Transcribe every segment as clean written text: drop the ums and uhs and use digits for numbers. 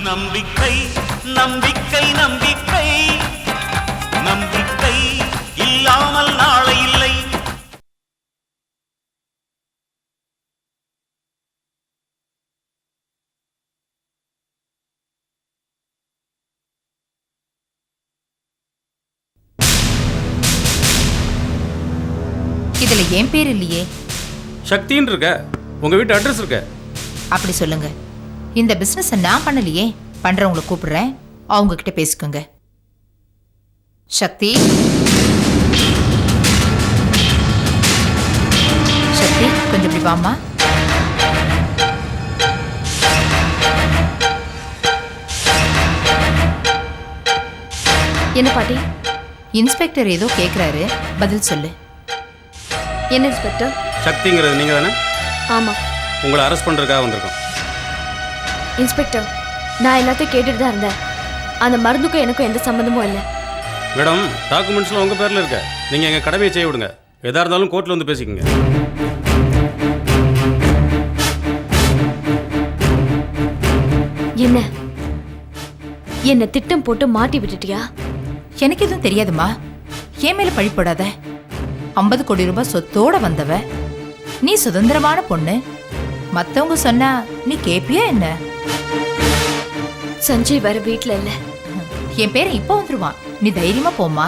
நம்பிக்கை நம்பிக்கை நம்பிக்கை நம்பிக்கை இல்லாமல் நாளை இல்லை. இதுல என் பேர் இல்லையே. சக்தின்னு இருக்க. உங்க வீட்டு அட்ரஸ் இருக்க. அப்படி சொல்லுங்க. இந்த பிசினஸ் நான் பண்ணலையே, பண்றவங்களை கூப்பிடுறேன், அவங்க கிட்ட பேசிக்கோங்க. சக்தி, சக்தி கொஞ்சம் இப்படி வாமா. என்ன பாட்டி? இன்ஸ்பெக்டர் ஏதோ கேக்குறாரு, பதில் சொல்லு. என்ன இன்ஸ்பெக்டர்? சக்திங்கிறது நீங்க தானே? ஆமா. உங்களை அரெஸ்ட் பண்றதுக்காக வந்திருக்கோம். இன்ஸ்பெக்டர், நான் எல்லாத்தையும் கேட்டுட்டு தான் இருந்தேன். அந்த மருந்துக்கும் எனக்கும் எந்த சம்மந்தமும் இல்லை. மேடம், டாக்குமெண்ட்ஸ்லாம் உங்க பேர்ல இருக்க. நீங்க எங்க கடமையை செய்ய விடுங்க. எதா இருந்தாலும் கோர்ட்ல வந்து பேசிக்கங்க. என்ன திட்டம் போட்டு மாட்டி விட்டுட்டியா? எனக்கு எதுவும் தெரியாதுமா. என் மேல பழி போடாத. 50 கோடி ரூபாய் சொத்தோட வந்தவ நீ. சுதந்திரமான பொண்ணு. மத்தவங்க சொன்னா நீ கேப்பியா என்ன? சஞ்சய் வேற வீட்டுல இல்ல. என் பேரை இப்ப வந்துருவான். நீ தைரியமா போமா.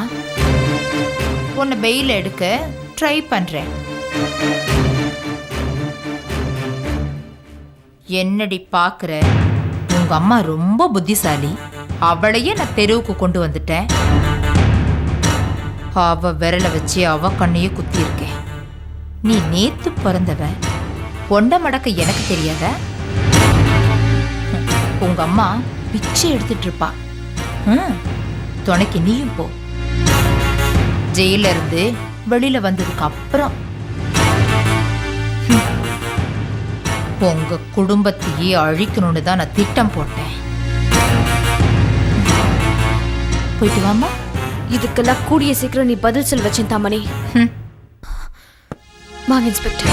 உன்னை பெயில எடுக்க ட்ரை பண்றேன். என்னடி பாக்குற? உங்க அம்மா ரொம்ப புத்திசாலி. அவளையே நான் தெருவுக்கு கொண்டு வந்துட்டேன். அவ விரல வச்சு அவ கண்ணையே குத்தி இருக்கேன். நீ நேத்து பிறந்தவ. ஒண்ட மடக்க எனக்கு தெரியாத? உங்க அம்மா பிச்சை எடுத்துட்டு இருப்பா. துணைக்கு நீயும் போ. ஜெயில இருந்து வெளியில வந்ததுக்கு அப்புறம் உங்க குடும்பத்தையே அழிக்கணும்னு தான் நான் திட்டம் போட்டேன். போயிட்டு வாமா. இதுக்கெல்லாம் கூடிய சீக்கிரம் நீ பதில் சொல் வச்சேன் தாமணி. வாங்க இன்ஸ்பெக்டர்.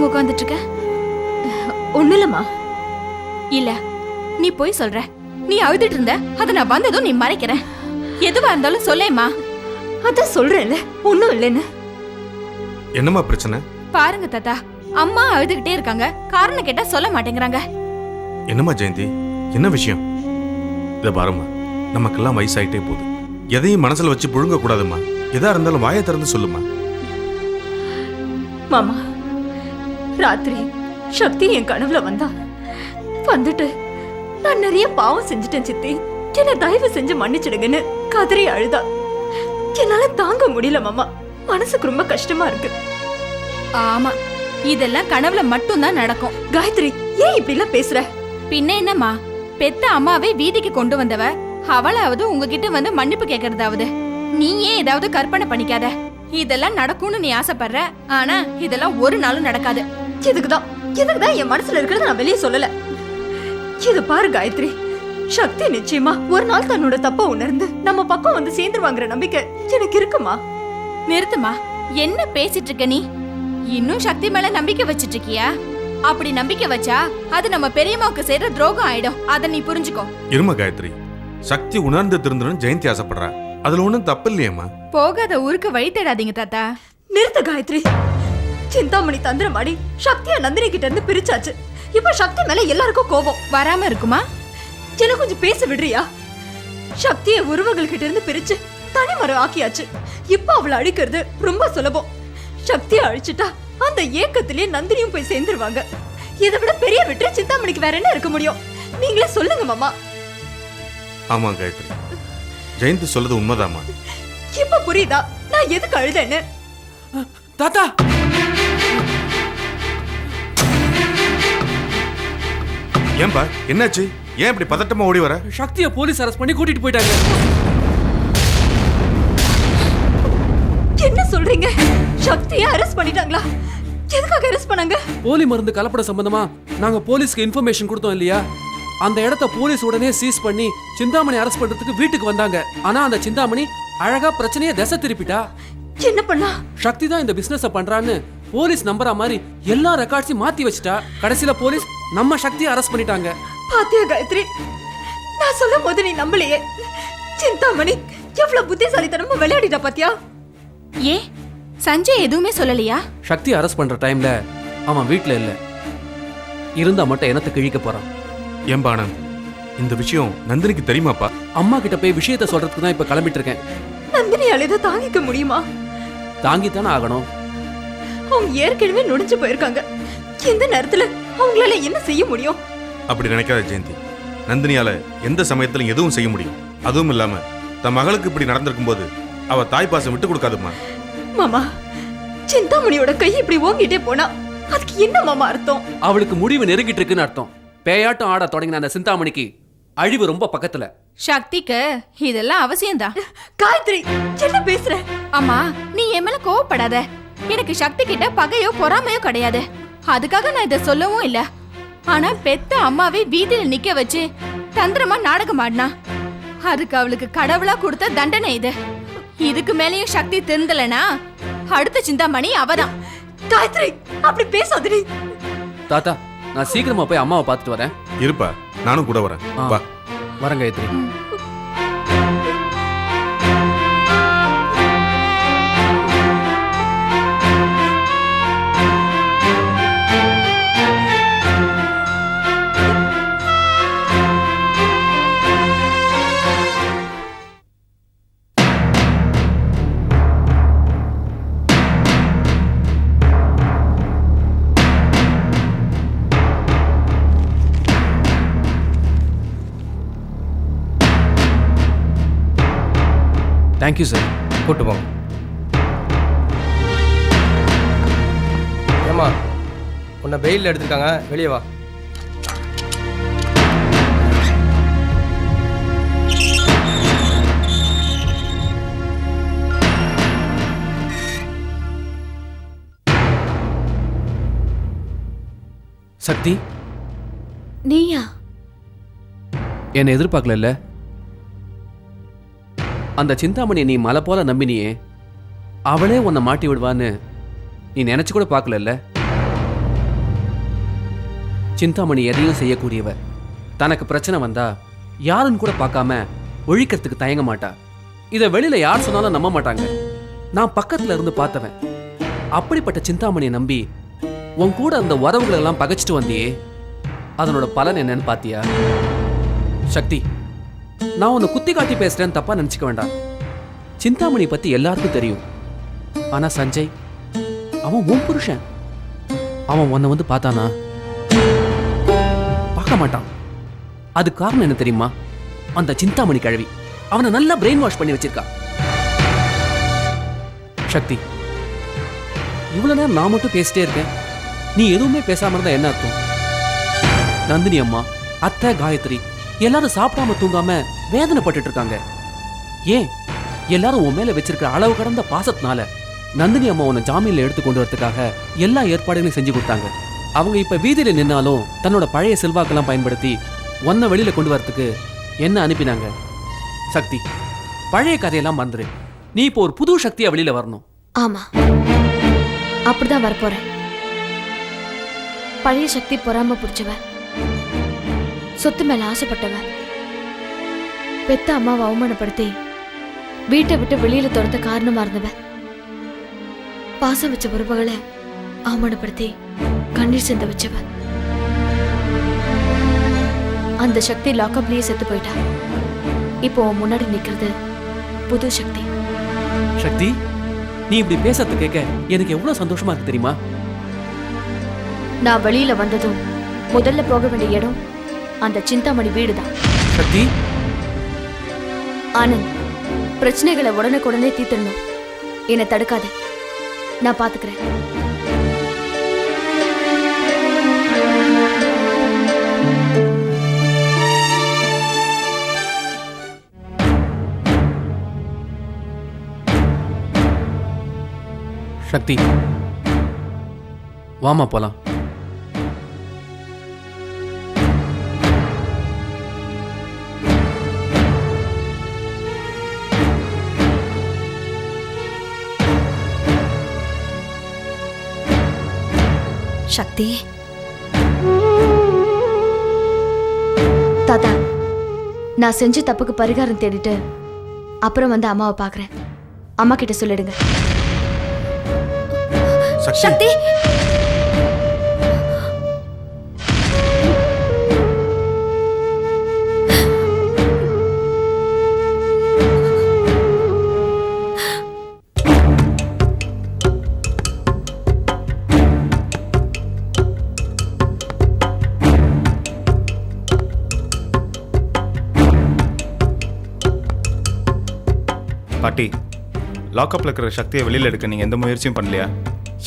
உட்கார்ந்துட்டு இருக்க? ஒண்ணு இல்லம்மா. இல்ல, நீ போய் சொல்ற. நீ அழுதுட்டு இருந்த, அத நான் வந்ததும் நீ மறைக்கிற. எதுவா இருந்தாலும் சொல்லேம்மா. அத சொல்றேன்ல, ஒண்ணும் இல்லைன்னு. என்னம்மா பிரச்சனை? பாருங்க தாத்தா, அம்மா அழுதுகிட்டே இருக்காங்க. காரணம் கேட்டா சொல்ல மாட்டேங்கிறாங்க. என்னம்மா ஜெயந்தி, என்ன விஷயம்? இத பாரும்மா, நமக்கெல்லாம் வயசாயிட்டே போகுது. எதையும் மனசுல வச்சு புழுங்க கூடாதும்மா. எதா இருந்தாலும் வாயை திறந்து சொல்லுமா. மாமா, ராத்திரி சக்தி என் கனவுல வந்தா. வந்துட்டு நான் நிறைய பாவம் செஞ்சுட்டேன் சித்தி, என்ன தயவு செஞ்சு மன்னிச்சிடுங்கன்னு கதறி அழுதா. என்னால தாங்க முடியல மாமா. மனசுக்கு ரொம்ப கஷ்டமா இருக்கு. ஆமா, இதெல்லாம் கனவுல மட்டும்தான் நடக்கும். காயத்ரி, ஏன் இப்படி எல்லாம் பேசுற? பின்ன என்னம்மா, பெத்த அம்மாவை வீதிக்கு கொண்டு வந்தவ அவளாவது உங்ககிட்ட வந்து மன்னிப்பு கேக்குறதாவது. நீ ஏன் ஏதாவது கற்பனை பண்ணிக்காத. இதெல்லாம் நடக்கும்னு நீ ஆசைப்படுற, ஆனா இதெல்லாம் ஒரு நாளும் நடக்காது. இதுக்குதான் என் மனசுல இருக்கிறத நான் வெளியே சொல்லல. இது பாரு காயத்ரி, சக்தி நிச்சயமா ஒரு நாள் தன்னோட தப்ப உணர்ந்து நம்ம பக்கம் வந்து சேர்ந்துருவாங்கிற நம்பிக்கை எனக்கு இருக்குமா. நிறுத்துமா, என்ன பேசிட்டு இருக்க நீ? இன்னும் சக்தி மேல நம்பிக்கை வச்சிட்டு இருக்கியா? அப்படி நம்பிக்கை வச்சா அது நம்ம பெரியம்மாவுக்கு செய்யற துரோகம் ஆயிடும். அத நீ புரிஞ்சுக்கோ. இருமா காயத்ரி, சக்தி உணர்ந்து திருந்தணும் ஜெயந்தி ஆசைப்படுறா. அதுல ஒண்ணும் தப்பு இல்லையம்மா. போகாத ஊருக்கு வழி தேடாதீங்க தாத்தா. நிறுத்த காயத்ரி. சிந்தாமணி தந்திரமாடி சக்தியா நந்தினி கிட்ட இருந்து பிரிச்சாச்சு. இப்ப சக்தி மேல எல்லாருக்கும் கோபம் வராம இருக்குமா? என்ன கொஞ்சம் பேச விடுறியா? சக்திய உறவுகள் கிட்ட இருந்து பிரிச்சு தனிமரம் ஆக்கியாச்சு. இப்ப அவளை அழிக்கிறது ரொம்ப சுலபம். சக்தியை அழிச்சிட்டா அந்த ஏக்கத்திலேயே நந்தினியும் போய் சேர்ந்துருவாங்க. இதை விட பெரிய வெற்றி சிந்தாமணிக்கு வேற என்ன இருக்க முடியும்? நீங்களே சொல்லுங்க மாமா. ஆமா காயத்ரி, ஜெயந்தி சொல்றது உண்மைதாம்மா. இப்ப புரியுதா நான் எதுக்கு அழுதேன்னு? தாத்தா, ஏன்பா என்னாச்சு? ஏன் இப்படி பதட்டமா ஓடி வர? சக்தியை போலீஸ் அரெஸ்ட் பண்ணி கூட்டிட்டு போயிட்டாங்க. என்ன சொல்றீங்க? சக்தியை அரெஸ்ட் பண்ணிட்டாங்களா? எதுக்காக அரெஸ்ட் பண்ணாங்க? போலி மருந்து கலப்பட சம்பந்தமா நாங்க போலீஸ்க்கு இன்ஃபர்மேஷன் கொடுத்தோம் இல்லையா? அந்த இடத்த போலீஸ் உடனே சீஸ் பண்ணி சிந்தாமணி அரெஸ்ட் பண்றதுக்கு வீட்டுக்கு வந்தாங்க. ஆனா அந்த சிந்தாமணி அழகா பிரச்சனையை திசை திருப்பிட்டா. என்ன பண்ணா? சக்தி தான் இந்த பிசினஸ் பண்றான்னு போலீஸ் நம்புற மாதிரி எல்லா ரெக்கார்ட்ஸையும் மாத்தி வச்சுட்டா. கடைசியில போலீஸ் நம்ம சக்தியை அரெஸ்ட் பண்ணிட்டாங்க. பாத்தியா காயத்ரி, நான் சொல்லும் போது நீ நம்பலையே. சிந்தாமணி எவ்வளவு புத்திசாலித்தனமா விளையாடிட்டா பாத்தியா? ஏ சஞ்சய் எதுவுமே சொல்லலையா? சக்தி அரெஸ்ட் பண்ற டைம்ல அவன் வீட்ல இல்ல. இருந்தா மட்டும் என்னத்தை கிழிக்க போறான். ஏன்பா ஆனந்த், இந்த விஷயம் நந்தினிக்கு தெரியுமாப்பா? அம்மா கிட்ட போய் விஷயத்த சொல்றதுக்கு தான் இப்ப கிளம்பிட்டு இருக்கேன். நந்தினியால இதை தாங்கிக்க முடியுமா? தாங்கித்தானே ஆகணும். அவங்க ஏற்கனவே நுழைஞ்சு போயிருக்காங்க. எந்த நேரத்துல அவங்களால என்ன செய்ய முடியும்? அப்படி நினைக்காத ஜெயந்தி. நந்தினியால எந்த சமயத்திலும் எதுவும் செய்ய முடியும். அதுவும் இல்லாம தன் மகளுக்கு இப்படி நடந்திருக்கும் போது அவ தாய்ப்பாசம் விட்டு கொடுக்காதுமா. மாமா, சிந்தாமணியோட கை இப்படி ஓங்கிட்டே போனா அதுக்கு என்ன மாமா அர்த்தம்? அவளுக்கு முடிவு நெருங்கிட்டு இருக்குன்னு அர்த்தம். பேயாட்டம் ஆட தொடங்கின அந்த சிந்தாமணிக்கு அழிவு ரொம்ப பக்கத்துல. சக்திக்கு இதெல்லாம் அவசியம்தான். காயத்ரி, என்ன பேசுற? அம்மா, நீ என் மேல கோவப்படாத. எனக்கு சக்தி கிட்ட பகையோ பொறாமையோ கிடையாது. அதுக்காக நான் இதை சொல்லவும் இல்ல. ஆனா பெத்த அம்மாவே வீதியில நிக்க வச்சு தந்திரமா நாடகம் ஆடினா அதுக்கு அவளுக்கு கடவுளா கொடுத்த தண்டனை இது. இதுக்கு மேலேயும் சக்தி திருந்தலனா அடுத்த சிந்தாமணி அவதான். காயத்ரி, அப்படி பேசாதடி. தாத்தா, நான் சீக்கிரமா போய் அம்மாவை பார்த்துட்டு வரேன். இருப்பா, நானும் கூட வரேன். வா. வரேன் காயத்ரி. Thank you sir. கூட்டு போங்க. ஏம்மா, உன்னை பெயிலில் எடுத்துருக்காங்க, வெளியே வா. சக்தி, நீயா? என்னை எதிர்பார்க்கல. அந்த சிந்தாமணி நீ மலை போல நம்பினியே, அவளே உன்னை மாட்டி விடுவான்னு நீ நினைச்சு கூட பார்க்கல. சிந்தாமணி எதையும் செய்யக்கூடியவ. தனக்கு பிரச்சனை வந்தா யாருன்னு கூட பார்க்காம ஒழிக்கிறதுக்கு தயங்க மாட்டா. இதை வெளியில யார் சொன்னாலும் நம்ப மாட்டாங்க. நான் பக்கத்துல இருந்து பார்த்தவன். அப்படிப்பட்ட சிந்தாமணியை நம்பி உன் கூட அந்த உறவுகளை எல்லாம் பகைச்சிட்டு வந்தியே, அதனோட பலன் என்னன்னு பாத்தியா? சக்தி, நான் உன்னை குத்தி காட்டி பேசுறேன்னு தப்பா நினைச்சுக்க வேண்டாம். சிந்தாமணி பத்தி எல்லாருக்கும் தெரியும். ஆனா சஞ்சய், அவன் உன் புருஷன். அவன் உன்னை வந்து பார்த்தானா? பார்க்க மாட்டான். அது காரணம் என்ன தெரியுமா? அந்த சிந்தாமணி கழுவி அவனை நல்லா பிரெயின் வாஷ் பண்ணி வச்சிருக்கா. சக்தி, இவ்வளவு நேரம் நான் மட்டும் பேசிட்டே இருக்கேன், நீ எதுவுமே பேசாம இருந்தா என்ன அர்த்தம்? நந்தினி அம்மா, அத்தை, காயத்ரி எல்லாரும் சாப்பிடாம தூங்காம வேதனைப்பட்டு இருக்காங்க. ஏன்? எல்லாரும் உன் மேல வச்சிருக்கிற அளவு கடந்த பாசத்தினால நந்தினி அம்மா உன்னை ஜாமீன்ல எடுத்து கொண்டு வரதுக்காக எல்லா ஏற்பாடுகளையும் செஞ்சு கொடுத்தாங்க. அவங்க இப்ப வீதியில நின்னாலும் தன்னோட பழைய செல்வாக்கெல்லாம் பயன்படுத்தி உன்னை வெளியில கொண்டு வரதுக்கு என்ன அனுப்பினாங்க. சக்தி, பழைய கதையெல்லாம் மறந்துரு. நீ இப்போ ஒரு புது சக்தியா வெளியில வரணும். ஆமா, அப்படிதான் வரப்போறேன். பழைய சக்தி பொறாம பிடிச்சவ, சொத்து மேல ஆசைப்பட்டவ, பெத்த அம்மாவை அவமானப்படுத்தி வீட்டை விட்டு வெளியில துரத்த காரணமா இருந்தவ, பாசம் வச்ச உறவுகளை அவமானப்படுத்தி கண்ணீர் சிந்த வச்சவ. அந்த சக்தி லாக்அப்லயே செத்து போயிட்டா. இப்போ உன் முன்னாடி நிக்கிறது புது சக்தி. சக்தி, நீ இப்படி பேசுறது கேட்க எனக்கு எவ்வளவு சந்தோஷமா இருக்கு தெரியுமா? நான் வெளியில வந்ததும் முதல்ல போக வேண்டிய இடம் அந்த சிந்தாமணி வீடுதான். சக்தி, ஆனந்த், பிரச்சனைகளை உடனுக்குடனே தீர்த்தணும். என்னை தடுக்காத, நான் பாத்துக்கிறேன். சக்தி, வாமா போலாம். சக்தி, தாத்தா, நான் செஞ்ச தப்புக்கு பரிகாரம் தேடிட்டு அப்புறம் வந்து அம்மாவை பாக்குறேன். அம்மா கிட்ட சொல்லிடுங்க. சக்தி, பாட்டி, லாக்அப்ல இருக்கிற சக்தியை வெளியில எடுக்க நீங்க எந்த முயற்சியும் பண்ணலையா?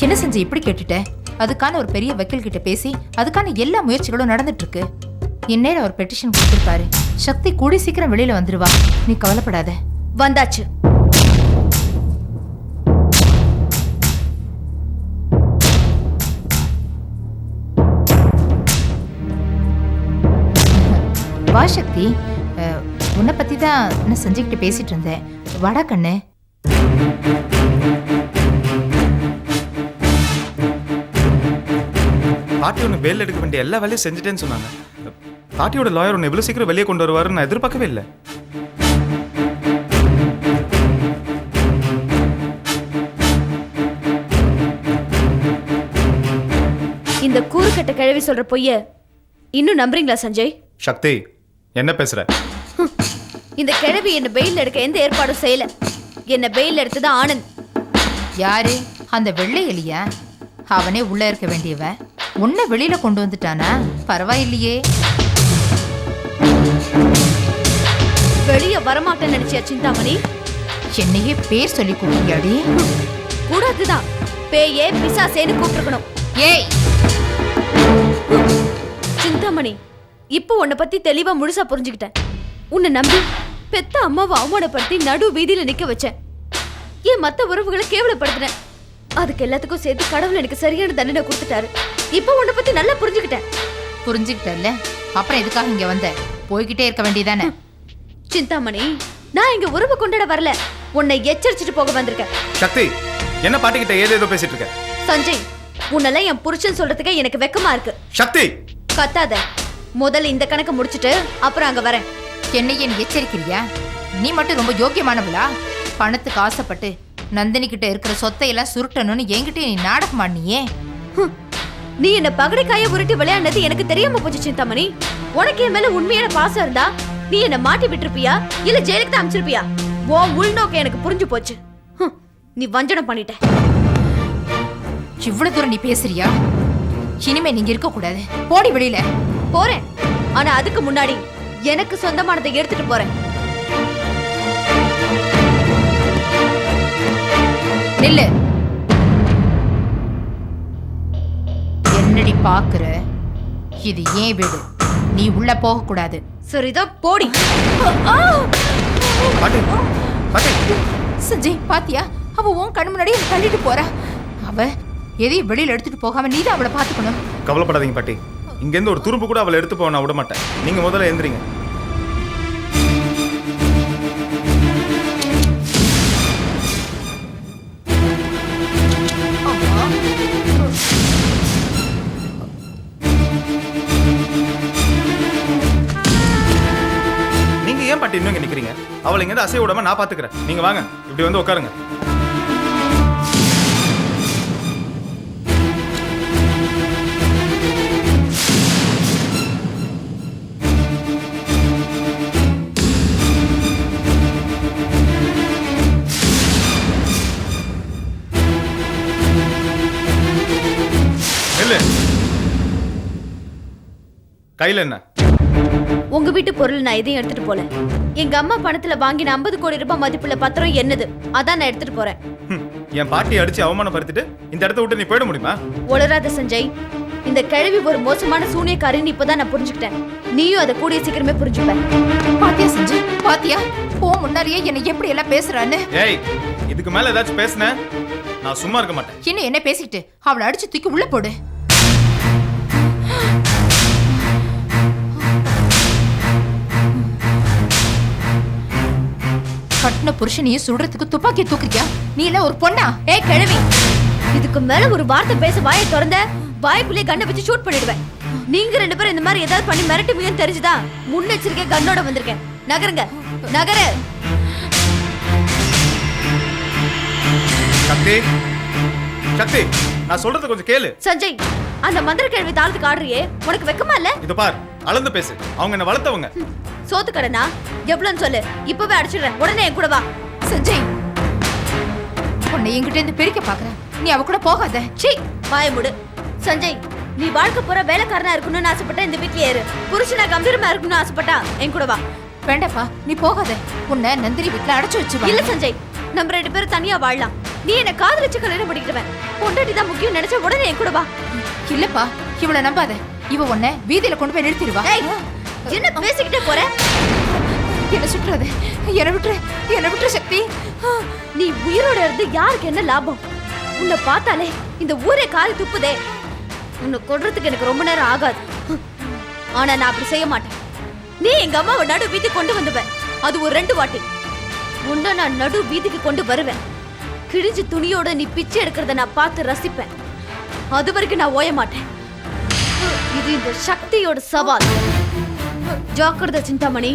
என்ன செஞ்சு இப்படி கேட்டுட்ட? அதுக்கான ஒரு பெரிய வக்கீல் கிட்ட பேசி அதுக்கான எல்லா முயற்சிகளும் நடந்துட்டு இருக்கு. இந்நேரம் ஒரு பெட்டிஷன் கொடுத்திருப்பாரு. சக்தி கூடி சீக்கிரம் வெளியில வந்துருவா, நீ கவலைப்படாத. வந்தாச்சு. வா சக்தி, உன்னை பத்தி தான் நான் செஞ்சுக்கிட்டு பேசிட்டு இருந்தேன். வாடா கண்ணு. பாட்டி ஒன்று வேலை எடுக்க வேண்டிய எல்லா வேலையும் செஞ்சுட்டேன்னு சொன்னாங்க. பாட்டியோட லாயர் ஒன்று எவ்வளோ சீக்கிரம் வெளியே கொண்டு வருவாருன்னு நான் எதிர்பார்க்கவே இல்லை. இந்த கூறுகட்ட கிழவி சொல்ற பொய்ய இன்னும் நம்புறீங்களா சஞ்சய்? சக்தி, என்ன பேசுற? இந்த கிழவி என்ன பெயில் எடுக்க எந்த ஏற்பாடும் செய்யல. என்ன பெயில் எடுத்தது ஆனந்த். யாரு? அந்த வெள்ளை எலியா? அவனே உள்ள இருக்க வேண்டியவன். உன்னை வெளியில கொண்டு வந்துட்டானா? பரவாயில்லையே. வெளிய வரமாட்டேன்னு நினைச்சியா சிந்தாமணி? என்னையே பேர் சொல்லி கூப்பிடியாடி? கூடாதுதான். பேயே பிசாசேன்னு கூப்பிட்டுக்கணும். ஏய் சிந்தாமணி, இப்போ உன்னை பத்தி தெளிவா முழுசா புரிஞ்சுக்கிட்டேன். உன்னை நம்பி பெத்த அம்மாவை அவமானப்படுத்தி நடு வீதியில நிக்க வச்சேன். ஏன் மத்த உறவுகளை கேவலப்படுத்தினேன். அதுக்கு எல்லாத்துக்கும் சேர்த்து கடவுள் எனக்கு சரியான தண்டனை கொடுத்துட்டாரு. இப்போ உன்னை பத்தி நல்லா புரிஞ்சுக்கிட்டேன். புரிஞ்சுக்கிட்டல்ல, அப்புறம் எதுக்காக இங்க வந்த? போய்கிட்டே இருக்க வேண்டியதானே? சிந்தாமணி, நான் இங்க உறவு கொண்டாட வரல, உன்னை எச்சரிச்சுட்டு போக வந்திருக்கேன். சக்தி, என்ன பாட்டிக்கிட்ட ஏதேதோ பேசிட்டு இருக்க? சஞ்சய், உன்னெல்லாம் என் புருஷன் சொல்றதுக்கு எனக்கு வெக்கமா இருக்கு. சக்தி, கத்தாத. முதல்ல இந்த கணக்கு முடிச்சிட்டு அப்புறம் அங்க வரேன். என்னையே நீ எச்சரிக்கிறியா? நீ மட்டும் ரொம்ப யோக்கியமானவளா? பணத்துக்கு ஆசைப்பட்டு நந்தினி கிட்ட இருக்கிற சொத்தை எல்லாம் சுருட்டணும்னு என்கிட்ட நீ நாடகம் ஆடினியே. நீ என்ன பகடைக்காய உருட்டி விளையாடுனது எனக்கு தெரியாம போச்சு சிந்தாமணி. உனக்கு என் மேல உண்மையான பாசம் இருந்தா நீ என்ன மாட்டி விட்டுருப்பியா இல்ல ஜெயிலுக்கு தான் அனுப்பிச்சிருப்பியா? உன் உள்நோக்கம் எனக்கு புரிஞ்சு போச்சு. நீ வஞ்சனம் பண்ணிட்ட. இவ்வளவு தூரம் நீ பேசுறியா? இனிமே நீங்க இருக்க கூடாது. போடி வெளியில. போறேன், ஆனா அதுக்கு முன்னாடி எனக்கு சொந்தமானதை எடுத்துட்டு போறேன். நில்லு. என்னடி பாக்குற? இது ஏன் வீடு, நீ உள்ள போக கூடாது. சரிதான், போடி. பாட்டி, பாட்டி. சஞ்சய், பாத்தியா? அவ உன் கண் முன்னாடி தள்ளிட்டு போறா. அவ எதையும் வெளியில எடுத்துட்டு போகாம நீதான் அவளை பாத்துக்கணும். கவலைப்படாதீங்க பாட்டி, இங்க இருந்து ஒரு துரும்பு கூட அவளை எடுத்து போக நான் விட மாட்டேன். நீங்க முதல்ல எழுந்திரீங்க. நீங்க ஏன் பாட்டி இன்னும் இங்க நிக்கிறீங்க? அவளை இங்க இருந்து அசைய விடாம நான் பாத்துக்கிறேன். நீங்க வாங்க, இப்படி வந்து உட்காருங்க. கையில என்ன? உங்க வீட்டு பொருள் நான் எதையும் எடுத்துட்டு போல. எங்க அம்மா பணத்துல வாங்கின 50 கோடி ரூபாய் மதிப்புள்ள பத்திரம் என்னது, அதான் நான் எடுத்துட்டு போறேன். என் பாட்டியை அடிச்சு அவமானப்படுத்திட்டு இந்த இடத்த விட்டு நீ போயிட முடியுமா? உளராத சஞ்சய், இந்த கிழவி ஒரு மோசமான சூனியக்காரின்னு இப்பதான் நான் புரிஞ்சுக்கிட்டேன். நீயும் அதை கூடிய சீக்கிரமே புரிஞ்சுப்ப. பாத்தியா செஞ்சு பாத்தியா போ முன்னாடியே என்னை எப்படி எல்லாம் பேசுறான்னு. ஏய், இதுக்கு மேல ஏதாச்சும் பேசுன நான் சும்மா இருக்க மாட்டேன். இன்னும் என்ன பேசிக்கிட்டு அவளை அடிச்சு தூக்கி உள்ள போடு. கட்டின புருஷனையும் சுடுறதுக்கு துப்பாக்கி தூக்குறியா? நீ இல்ல ஒரு பொண்ணா? ஏய் கிழவி, இதுக்கு மேல ஒரு வார்த்தை பேச வாயை திறந்த வாய்ப்புலயே கண்ணை வச்சு ஷூட் பண்ணிடுவேன். நீங்க 2 பேரும் இந்த மாதிரி ஏதாவது பண்ணி மிரட்டுவீங்கன்னு தெரிஞ்சுதா முன்னெச்சரிக்கை கண்ணோட வந்திருக்கேன். நகருங்க, நகரு. சக்தி, சக்தி, நான் சொல்றது கொஞ்சம் கேளு. சஞ்சய், அந்த மந்திர கேள்வி தாளத்துக்கு ஆடுறியே, உனக்கு வெக்கமா இல்ல? இது பார், அளந்து பேசு. அவங்க என்ன வளர்த்தவங்க. சோத்து கடனா எவ்வளவுன்னு சொல்லு, இப்பவே அடிச்சிடுறேன். உடனே என் கூட வா. சஞ்சய், உன்னை என்கிட்ட இருந்து பிரிக்க பாக்குறேன். நீ அவ கூட போகாத. சீ, வாய முடு. சஞ்சய், நீ வாழ்க்கை பூரா வேலைக்காரனா இருக்கணும்னு ஆசைப்பட்டா இந்த வீட்லயே இரு. புருஷனா கம்பீரமா இருக்கணும்னு ஆசைப்பட்டா என் கூட வா. வேண்டாப்பா, நீ போகாத. உன்னை நந்தினி வீட்டுல அடைச்சு வச்சு. இல்ல சஞ்சய், நம்ம 2 பேரும் தனியா வாழலாம். நீ என்ன காதலிச்சு கல்யாணம் பண்ணிக்கிட்டவன். பொண்டாட்டி தான் முக்கியம் நினைச்ச உடனே என் கூட வா. இல்லப்பா, இவள நம்பாத. இவ உன்னை வீதியில கொண்டு போய் நிறுத்திடுவா. ஏய், என்ன பேசிக்கிட்டே போற? என்ன சுற்றாத, என்ன விட்டுற சக்தி. நீ உயிரோட இருந்து யாருக்கு என்ன லாபம்? உன்னை பார்த்தாலே இந்த ஊரே காரி துப்புதே. உன்னை கொல்றதுக்கு எனக்கு ரொம்ப நேரம் ஆகாது. ஆனா நான் அப்படி செய்ய மாட்டேன். நீ எங்க அம்மாவை நடு வீதிக்கு கொண்டு வந்துவேன். அது ஒரு 2 வாட்டி. உன்னை நான் நடு வீதிக்கு கொண்டு வருவேன். கிழிஞ்சு துணியோட நீ பிச்சை எடுக்கிறத நான் பார்த்து ரசிப்பேன். அது வரைக்கும் நான் ஓய மாட்டேன். இது இந்த சக்தியோட சவால். ஜாக்கிரதை சிந்தாமணி.